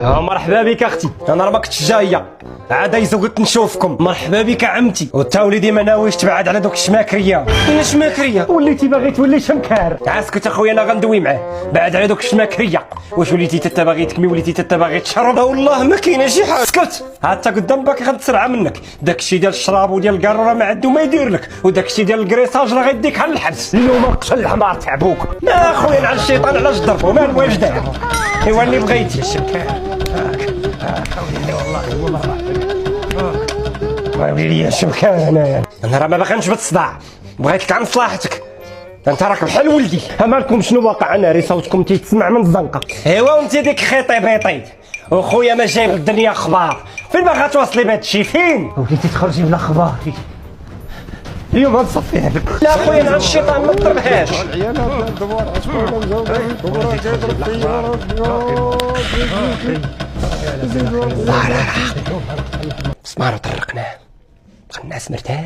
مرحبا بك اختي، انا راه ما كنتش جايه عاد قلت نشوفكم. مرحبا بك عمتي، وتا وليدي ما ناويش تبعد على دوك الشماكريه. انا شماكريه وليتي باغي تولي شمكار؟ اسكت اخويا انا غندوي معاه، بعد على دوك الشماكريه. واش وليتي تتا باغي تكمي، وليتي تتا باغي تشرب؟ والله ما كاينه شي حاجه. اسكت حتى قدام باك غنتسرع منك. داكشي ديال الشراب وديال الكاروره ما عنده ما يدير لك، وداكشي ديال الكريساج راه غيديك على الحبس. اليوم قتل الحمار تاع بوك. لا اخويا على الشيطان على جدر وما الواجده. ايوا اللي بغيتي الشمكار. والله ويلي يا شمكان انا راه ما باغينش بالصداع، بغيت لك عن مصلحتك. انت راك بحال ولدي. مالكم شنو واقع؟ ناري صوتكم تيتسمع من الزنقه. ايوا وانت ديك خيطي بيطي وخويا ما جايب الدنيا اخبار. فين باغا توصلي بهذا الشيء؟ فين وليتي تخرجي من اخباري؟ اليوم غنصفيها لك. لا خويا نعم الشيطان ما تضربهاش. مسمار طرقناه، الناس مرتاح.